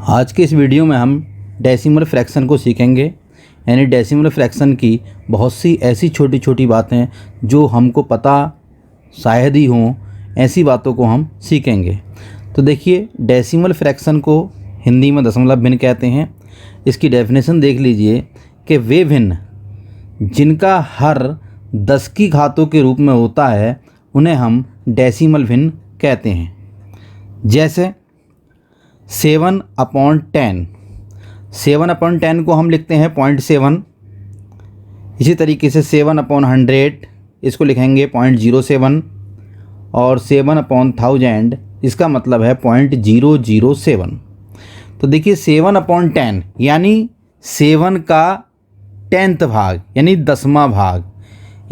आज के इस वीडियो में हम डेसिमल फ्रैक्शन को सीखेंगे। यानी डेसिमल फ्रैक्शन की बहुत सी ऐसी छोटी छोटी बातें जो हमको पता शायद ही हों, ऐसी बातों को हम सीखेंगे। तो देखिए, डेसिमल फ्रैक्शन को हिंदी में दशमलव भिन्न कहते हैं। इसकी डेफिनेशन देख लीजिए कि वे भिन्न जिनका हर 10 की घातों के रूप में होता है उन्हें हम डेसिमल भिन्न कहते हैं। जैसे 7/10, 7/10 को हम लिखते हैं 0.7। इसी तरीके से 7/100 इसको लिखेंगे 0.07 और 7/1000 इसका मतलब है 0.007। तो देखिए 7/10 यानी 7 का 10th भाग यानी 10वां भाग,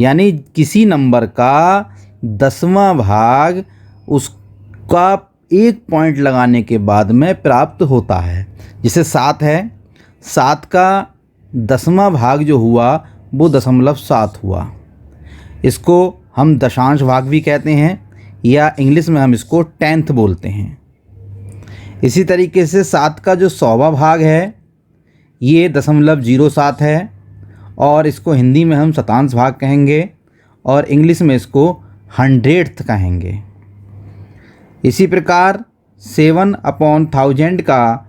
यानी किसी नंबर का 10वां भाग उसका एक पॉइंट लगाने के बाद में प्राप्त होता है। जैसे 7 है, 7 का 10वां भाग जो हुआ वो 0.7 हुआ। इसको हम दशांश भाग भी कहते हैं या इंग्लिश में हम इसको 10th बोलते हैं। इसी तरीके से 7 का जो 100वां भाग है ये 0.07 है और इसको हिंदी में हम शतांश भाग कहेंगे और इंग्लिश में इसको 100th कहेंगे। इसी प्रकार 7/1000 का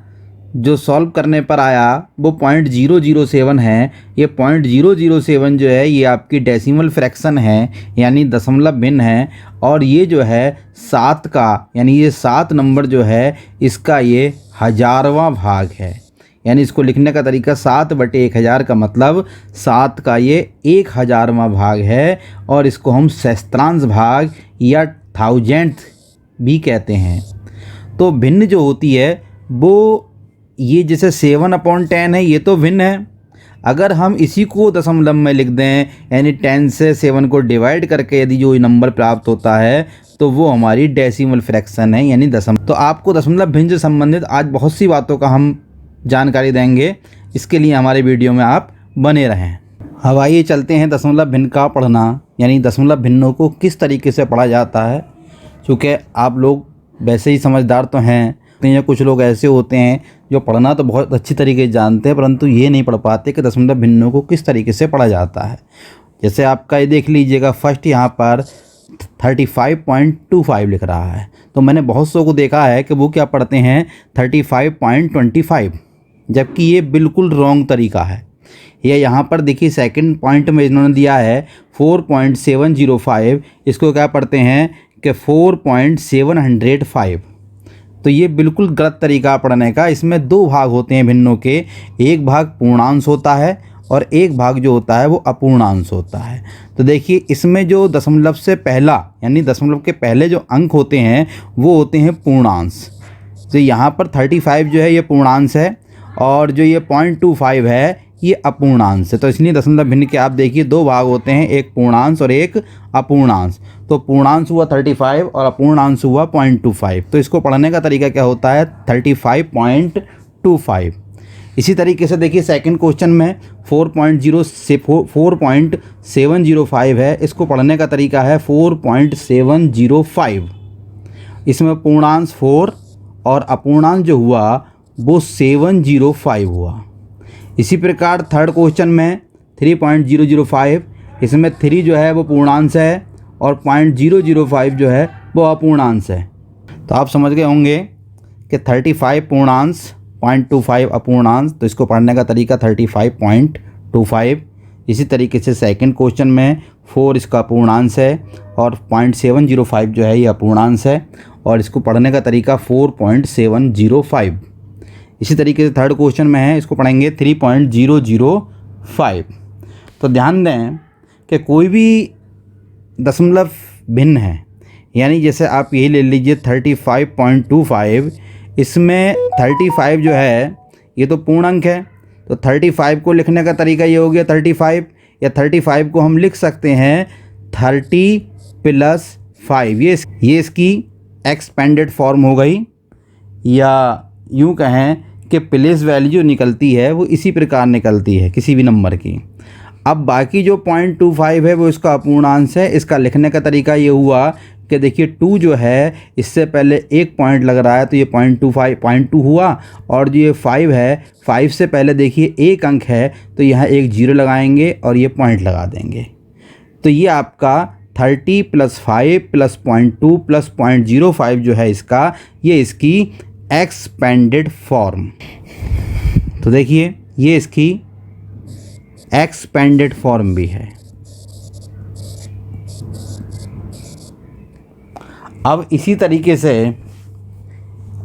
जो सॉल्व करने पर आया वो 0.007 है। ये 0.007 जो है ये आपकी डेसिमल फ्रैक्शन है यानी दशमलव भिन्न है। और ये जो है 7 का यानी ये 7 नंबर जो है इसका ये 1000वां भाग है। यानी इसको लिखने का तरीका 7/1000 का मतलब 7 का ये 1000वां भाग है और इसको हम सहस्त्रांश भाग या 1000th भी कहते हैं। तो भिन्न जो होती है वो ये जैसे 7/10 है ये तो भिन्न है। अगर हम इसी को दशमलव में लिख दें यानी 10 से 7 को डिवाइड करके यदि जो नंबर प्राप्त होता है तो वो हमारी डेसिमल फ्रैक्शन है यानी दशमलव। तो आपको दशमलव भिन्न से संबंधित आज बहुत सी बातों का हम जानकारी देंगे। इसके लिए हमारे वीडियो में आप बने रहें। अब आइए चलते हैं दशमलव भिन्न का पढ़ना यानी दशमलव भिन्नों को किस तरीके से पढ़ा जाता है। चूँकि आप लोग वैसे ही समझदार तो हैं, या कुछ लोग ऐसे होते हैं जो पढ़ना तो बहुत अच्छी तरीके से जानते हैं परंतु ये नहीं पढ़ पाते कि दशमलव भिन्नों को किस तरीके से पढ़ा जाता है। जैसे आपका ये देख लीजिएगा, फर्स्ट यहाँ पर 35.25 लिख रहा है। तो मैंने बहुत सौ को देखा है कि वो क्या पढ़ते हैं 35.25, जबकि ये बिल्कुल रॉन्ग तरीका है। या यहाँ पर देखिए सेकंड पॉइंट में इन्होंने दिया है 4.705, इसको क्या पढ़ते हैं कि 4.705। तो ये बिल्कुल गलत तरीका पढ़ने का। इसमें 2 भाग होते हैं भिन्नों के, एक भाग पूर्णांश होता है और एक भाग जो होता है वो अपूर्णांश होता है। तो देखिए इसमें जो दशमलव से पहला यानी दशमलव के पहले जो अंक होते हैं वो होते हैं पूर्णांश। तो यहाँ पर 35 जो है ये पूर्णांश है और जो ये 0.25 है ये अपूर्णांश है। तो इसलिए दशमलव भिन्न के आप देखिए 2 भाग होते हैं, एक पूर्णांश और एक अपूर्णांश। तो पूर्णांश हुआ 35 और अपूर्णांश हुआ 0.25। तो इसको पढ़ने का तरीका क्या होता है 35.25। इसी तरीके से देखिए सेकंड क्वेश्चन में 4.705 है, इसको पढ़ने का तरीका है 4.705। इसमें पूर्णांश 4 और अपूर्णांश जो हुआ वो 705 हुआ। इसी प्रकार थर्ड क्वेश्चन में 3.005, इसमें 3 जो है वो पूर्णांश है और 0.005 जो है वो अपूर्णांश है। तो आप समझ गए होंगे कि 35 पूर्णांश 0.25 अपूर्णांश। तो इसको पढ़ने का तरीका 35.25। इसी तरीके से सेकंड क्वेश्चन में 4 इसका पूर्णांश है और 0.705 जो है ये अपूर्णांश है और इसको पढ़ने का तरीका 4.705। इसी तरीके से थर्ड क्वेश्चन में है, इसको पढ़ेंगे 3.005। तो ध्यान दें कि कोई भी दशमलव भिन्न है यानी जैसे आप यही ले लीजिए 35.25, इसमें 35 जो है ये तो पूर्णांक है। तो 35 को लिखने का तरीका ये हो गया 35 या 35 को हम लिख सकते हैं 30 + 5। ये इसकी एक्सपेंडेड फॉर्म हो गई, या यूँ कहें कि प्लेस वैल्यू जो निकलती है वो इसी प्रकार निकलती है किसी भी नंबर की। अब बाकी जो 0.25 है वो इसका अपूर्णांश है। इसका लिखने का तरीका ये हुआ कि देखिए 2 जो है इससे पहले एक पॉइंट लग रहा है तो ये 0.2 हुआ, और जो ये 5 है 5 से पहले देखिए एक अंक है तो यहाँ एक 0 लगाएंगे और ये पॉइंट लगा देंगे। तो ये आपका 30 + 5 + 0.2 + 0.05 जो है इसका, ये इसकी एक्सपेंडेड फॉर्म। तो देखिए ये इसकी एक्सपेंडेड फॉर्म भी है। अब इसी तरीके से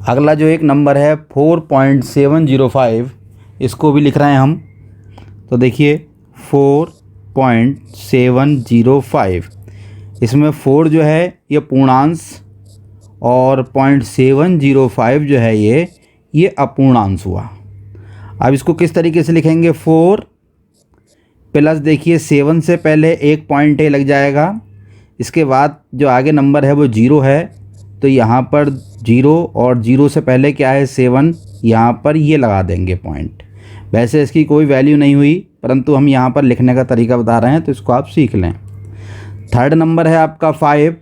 अगला जो एक नंबर है 4.705, इसको भी लिख रहे हैं हम। तो देखिए 4.705, इसमें 4 जो है ये पूर्णांश और 0.705 जो है ये अपूर्णांश हुआ। अब इसको किस तरीके से लिखेंगे, 4 प्लस देखिए 7 से पहले एक पॉइंट लग जाएगा, इसके बाद जो आगे नंबर है वो 0 है तो यहाँ पर 0 और 0 से पहले क्या है 7, यहाँ पर ये लगा देंगे पॉइंट। वैसे इसकी कोई वैल्यू नहीं हुई, परंतु हम यहाँ पर लिखने का तरीका बता रहे हैं तो इसको आप सीख लें। थर्ड नंबर है आपका 5,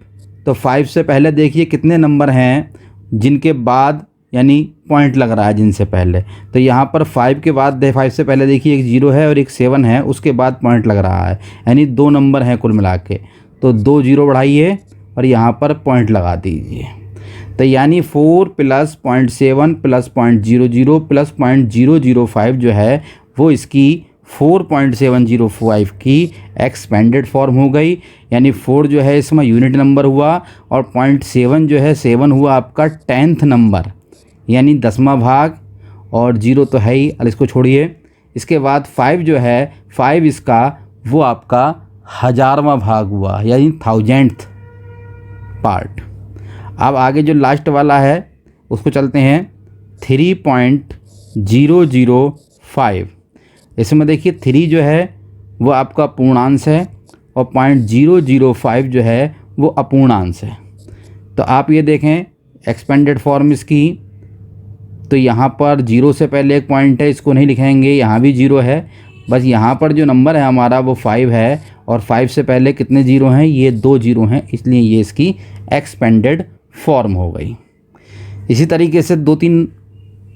तो 5 से पहले देखिए कितने नंबर हैं जिनके बाद यानी पॉइंट लग रहा है जिनसे पहले, तो यहाँ पर 5 के बाद 5 से पहले देखिए एक 0 है और एक 7 है, उसके बाद पॉइंट लग रहा है, यानी 2 नंबर हैं कुल मिला के, तो 2 0 बढ़ाइए और यहाँ पर पॉइंट लगा दीजिए। तो यानी 4 + 0.7 + 0.00 + 0.005 जो है वो इसकी 4.705 की एक्सपेंडेड फॉर्म हो गई। यानी 4 जो है इसमें यूनिट नंबर हुआ और 0.7 जो है 7 हुआ आपका 10th नंबर यानी 10वां भाग, और 0 तो है ही, और इसको छोड़िए। इसके बाद 5 जो है 5 इसका वो आपका 1000वां भाग हुआ यानी 1000th पार्ट। अब आगे जो लास्ट वाला है उसको चलते हैं 3.005। इसमें देखिए 3 जो है वो आपका पूर्णांश है और 0.005 जो है वो अपूर्णांश है। तो आप ये देखें एक्सपेंडेड फॉर्म इसकी, तो यहाँ पर 0 से पहले एक पॉइंट है, इसको नहीं लिखेंगे, यहाँ भी 0 है, बस यहाँ पर जो नंबर है हमारा वो 5 है और 5 से पहले कितने 0 हैं, ये 2 0 हैं, इसलिए ये इसकी एक्सपेंडेड फॉर्म हो गई। इसी तरीके से 2-3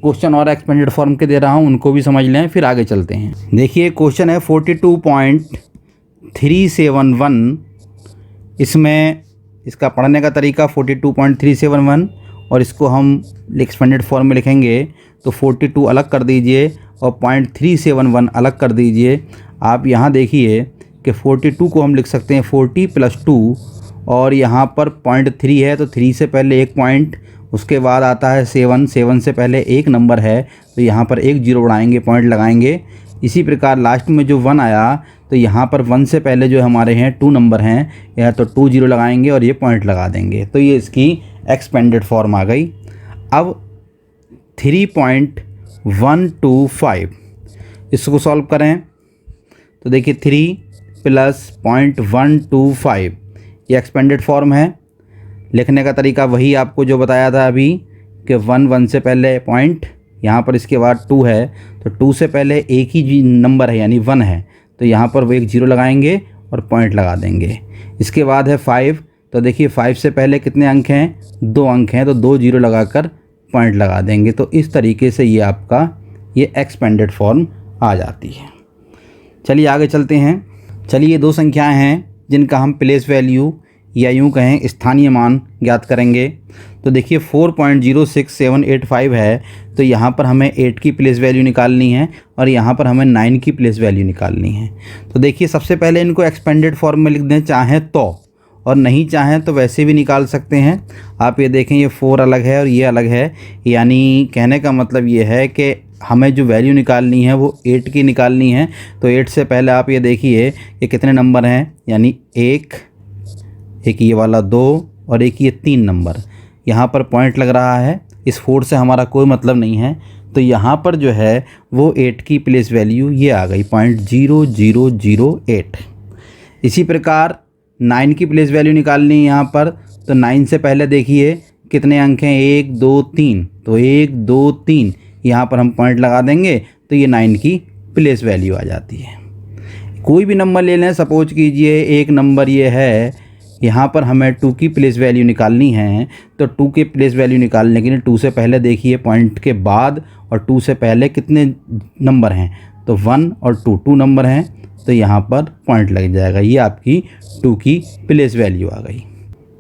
क्वेश्चन और एक्सपेंडेड फॉर्म के दे रहा हूँ, उनको भी समझ लें फिर आगे चलते हैं। देखिए क्वेश्चन है 42.371, इसमें इसका पढ़ने का तरीका 42.371 और इसको हम एक्सपेंडेड फॉर्म में लिखेंगे तो 42 अलग कर दीजिए और 0.371 अलग कर दीजिए। आप यहाँ देखिए कि 42 को हम लिख सकते हैं 40 + 2 और यहाँ पर 0.3 है तो 3 से पहले एक पॉइंट, उसके बाद आता है 7 से पहले एक नंबर है तो यहाँ पर एक 0 बढ़ाएंगे, पॉइंट लगाएंगे। इसी प्रकार लास्ट में जो 1 आया तो यहाँ पर 1 से पहले जो हमारे हैं 2 नंबर हैं, यह तो 2 0 लगाएंगे और ये पॉइंट लगा देंगे, तो ये इसकी एक्सपेंडेड फॉर्म आ गई। अब 3.125 इसको सॉल्व करें तो देखिए 3 + 0.125 ये एक्सपेंडेड फॉर्म है। लिखने का तरीका वही आपको जो बताया था अभी कि 1 से पहले पॉइंट, यहाँ पर इसके बाद 2 है तो 2 से पहले एक ही नंबर है यानी 1 है, तो यहाँ पर वो एक 0 लगाएंगे और पॉइंट लगा देंगे। इसके बाद है 5, तो देखिए 5 से पहले कितने अंक हैं, 2 अंक हैं, तो 2 0 लगाकर पॉइंट लगा देंगे। तो इस तरीके से ये आपका ये एक्सपेंडेड फॉर्म आ जाती है। चलिए आगे चलते हैं। चलिए 2 संख्याएं हैं जिनका हम प्लेस वैल्यू या यूँ कहें स्थानीय मान ज्ञात करेंगे। तो देखिए 4.06785 है, तो यहाँ पर हमें 8 की प्लेस वैल्यू निकालनी है और यहाँ पर हमें 9 की प्लेस वैल्यू निकालनी है। तो देखिए सबसे पहले इनको एक्सपेंडेड फॉर्म में लिख दें चाहें तो, और नहीं चाहें तो वैसे भी निकाल सकते हैं। आप ये देखें ये 4 अलग है और ये अलग है, यानी कहने का मतलब ये है कि हमें जो वैल्यू निकालनी है वो 8 की निकालनी है। तो 8 से पहले आप ये देखिए ये कितने नंबर हैं, यानी एक ये वाला 2 और एक ये 3 नंबर, यहाँ पर पॉइंट लग रहा है। इस 4 से हमारा कोई मतलब नहीं है, तो यहाँ पर जो है वो 8 की प्लेस वैल्यू ये आ गई 0.0008। इसी प्रकार 9 की प्लेस वैल्यू निकालनी है यहाँ पर, तो 9 से पहले देखिए कितने अंक हैं, 1 2 3, तो 1 2 3 यहाँ पर हम पॉइंट लगा देंगे तो ये 9 की प्लेस वैल्यू आ जाती है। कोई भी नंबर ले लें, सपोज कीजिए एक नंबर ये है यहाँ पर हमें 2 की प्लेस वैल्यू निकालनी है। तो 2 के प्लेस वैल्यू निकालने के लिए 2 से पहले देखिए पॉइंट के बाद और 2 से पहले कितने नंबर हैं, तो 1 और 2 नंबर हैं, तो यहाँ पर पॉइंट लग जाएगा। ये आपकी 2 की प्लेस वैल्यू आ गई।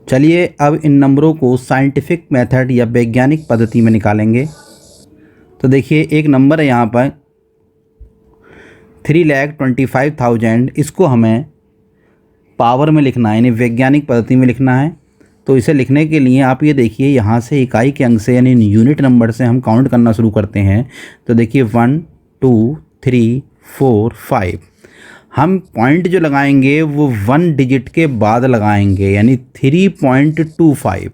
चलिए अब इन नंबरों को साइंटिफिक मेथड या वैज्ञानिक पद्धति में निकालेंगे। तो देखिए एक नंबर है यहाँ पर 3,25,000, इसको हमें पावर में लिखना है, यानी वैज्ञानिक पद्धति में लिखना है। तो इसे लिखने के लिए आप ये देखिए यहाँ से इकाई के अंक से यानी यूनिट नंबर से हम काउंट करना शुरू करते हैं। तो देखिए 1 2 3 4 5, हम पॉइंट जो लगाएंगे वो 1 डिजिट के बाद लगाएंगे, यानी 3.25।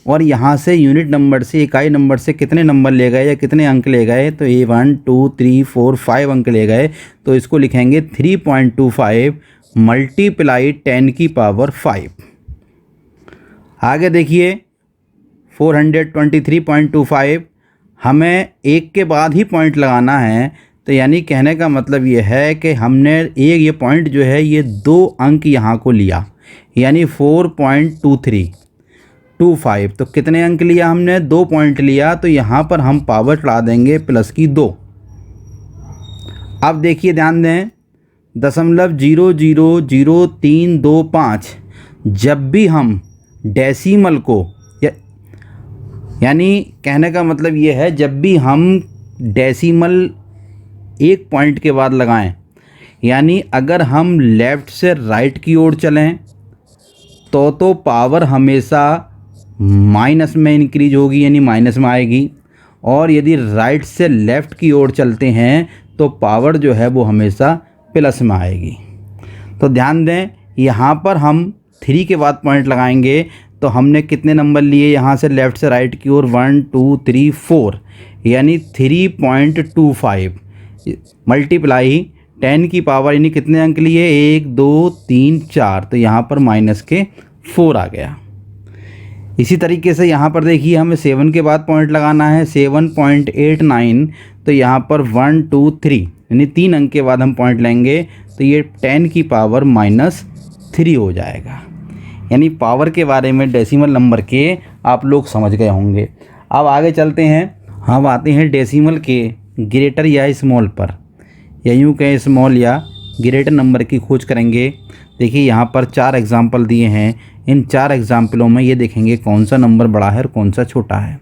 और यहाँ से यूनिट नंबर से इकाई नंबर से कितने नंबर ले गए या कितने अंक ले गए, तो ये 1 2 3 4 5 अंक ले गए, तो इसको लिखेंगे 3.25 मल्टीप्लाई 10 की पावर 5। आगे देखिए 423.25, हमें एक के बाद ही पॉइंट लगाना है। तो यानी कहने का मतलब ये है कि हमने ये पॉइंट जो है ये 2 अंक यहाँ को लिया, यानी 4.2325। तो कितने अंक लिया हमने, 2 पॉइंट लिया, तो यहाँ पर हम पावर चढ़ा देंगे प्लस की 2। अब देखिए ध्यान दें 0.0000325, जब भी हम डेसिमल को यानी कहने का मतलब ये है जब भी हम डेसिमल एक पॉइंट के बाद लगाएं, यानी अगर हम लेफ़्ट से राइट की ओर चलें तो पावर हमेशा माइनस में इंक्रीज होगी, यानी माइनस में आएगी। और यदि राइट से लेफ़्ट की ओर चलते हैं तो पावर जो है वो हमेशा प्लस में आएगी। तो ध्यान दें यहाँ पर हम 3 के बाद पॉइंट लगाएंगे, तो हमने कितने नंबर लिए यहाँ से लेफ़्ट से राइट की ओर, 1 2 3 4, यानी 3.25 मल्टीप्लाई 10 की पावर, यानी कितने अंक लिए, 1 2 3 4, तो यहाँ पर माइनस के 4 आ गया। इसी तरीके से यहाँ पर देखिए हमें 7 के बाद पॉइंट लगाना है, 7.89, तो यहाँ पर 1 2 3, यानी 3 अंक के बाद हम पॉइंट लेंगे, तो ये 10 की पावर -3 हो जाएगा। यानी पावर के बारे में डेसिमल नंबर के आप लोग समझ गए होंगे। अब आगे चलते हैं, हम आते हैं डेसिमल के ग्रेटर या स्मॉल पर, या यूँ कहें स्मॉल या ग्रेटर नंबर की खोज करेंगे। देखिए यहाँ पर 4 एग्जाम्पल दिए हैं, इन 4 एग्जाम्पलों में ये देखेंगे कौन सा नंबर बड़ा है और कौन सा छोटा है।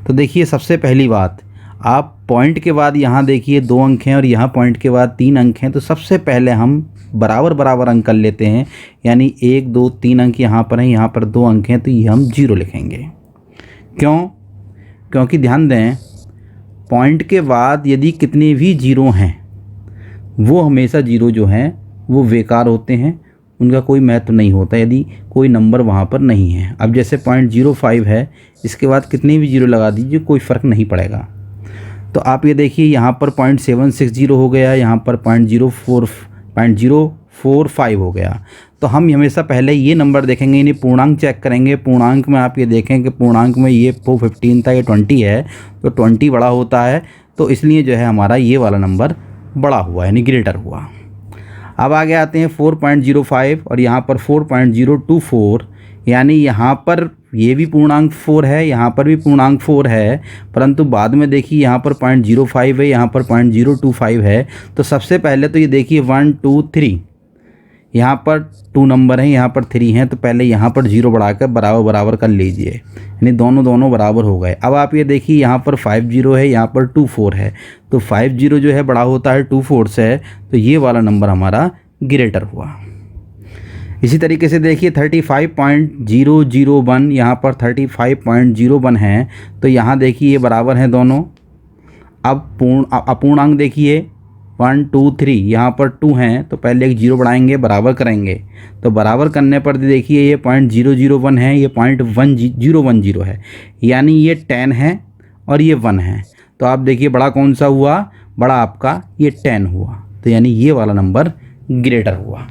तो देखिए सबसे पहली बात, आप पॉइंट के बाद यहाँ देखिए 2 अंक हैं और यहाँ पॉइंट के बाद 3 अंक हैं, तो सबसे पहले हम बराबर बराबर अंक कर लेते हैं, यानी 1 2 3 अंक यहाँ पर हैं, यहाँ पर 2 अंक हैं, तो ये हम 0 लिखेंगे। क्यों? क्योंकि ध्यान दें पॉइंट के बाद यदि कितने भी 0 हैं वो हमेशा 0 जो हैं वो बेकार होते हैं, उनका कोई महत्व नहीं होता यदि कोई नंबर वहाँ पर नहीं है। अब जैसे 0.05 है, इसके बाद कितने भी 0 लगा दीजिए कोई फ़र्क नहीं पड़ेगा। तो आप ये देखिए यहाँ पर 0.760 हो गया, यहाँ पर 0.045 हो गया। तो हम हमेशा पहले ये नंबर देखेंगे, यानी पूर्णांक चेक करेंगे। पूर्णांक में आप ये देखें कि पूर्णांक में ये 15 था, ये 20 है, तो 20 बड़ा होता है, तो इसलिए जो है हमारा ये वाला नंबर बड़ा हुआ, यानी ग्रेटर हुआ। अब आगे आते हैं 4.05 और यहाँ पर 4.024, यानी यहाँ पर ये भी पूर्णांक 4 है, यहाँ पर भी पूर्णांक 4 है, परंतु बाद में देखिए यहाँ पर 0.05 है, यहाँ पर 0.025 है। तो सबसे पहले तो ये देखिए 1 2 3, यहाँ पर 2 नंबर हैं, यहाँ पर 3 हैं, तो पहले यहाँ पर 0 बढ़ाकर बराबर बराबर कर लीजिए, यानी दोनों बराबर हो गए। अब आप ये देखिए यहाँ पर 5 0 है, यहाँ पर 2 4 है, तो 5 0 जो है बड़ा होता है 2 4 से, तो ये वाला नंबर हमारा ग्रेटर हुआ। इसी तरीके से देखिए 35.001, यहाँ पर 35.01 है, तो यहाँ देखिए ये बराबर हैं दोनों। अब अपूर्णांक देखिए 1 2 3, यहाँ पर 2 हैं, तो पहले एक 0 बढ़ाएंगे, बराबर करेंगे, तो बराबर करने पर देखिए ये 0.001 है, ये 0.1010 है, यानी ये 10 है और ये 1 है। तो आप देखिए बड़ा कौन सा हुआ, बड़ा आपका ये 10 हुआ, तो यानी ये वाला नंबर ग्रेटर हुआ।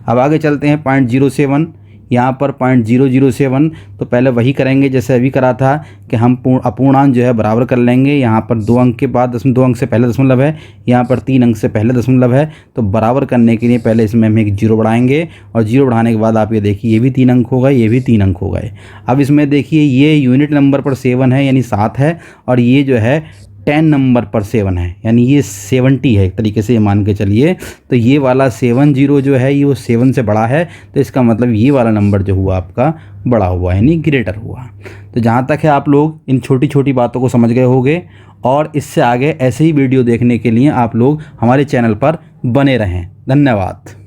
अब आगे चलते हैं 0.07, यहाँ पर 0.007, तो पहले वही करेंगे जैसे अभी करा था कि हम अपूर्णांक जो है बराबर कर लेंगे। यहाँ पर 2 अंक के बाद 2 अंक से पहले दशमलव है, यहाँ पर 3 अंक से पहले दशमलव है, तो बराबर करने के लिए पहले इसमें हम एक 0 बढ़ाएंगे और 0 बढ़ाने के बाद आप ये देखिए ये भी 3 अंक हो गए, ये भी 3 अंक हो गए। अब इसमें देखिए ये यूनिट नंबर पर 7 है यानी 7 है, और ये जो है 10 नंबर पर 7 है यानी ये 70 है एक तरीके से, ये मान के चलिए। तो ये वाला 70 जो है ये वो 7 से बड़ा है, तो इसका मतलब ये वाला नंबर जो हुआ आपका बड़ा हुआ यानी ग्रेटर हुआ। तो जहाँ तक है आप लोग इन छोटी छोटी बातों को समझ गए होंगे, और इससे आगे ऐसे ही वीडियो देखने के लिए आप लोग हमारे चैनल पर बने रहें। धन्यवाद।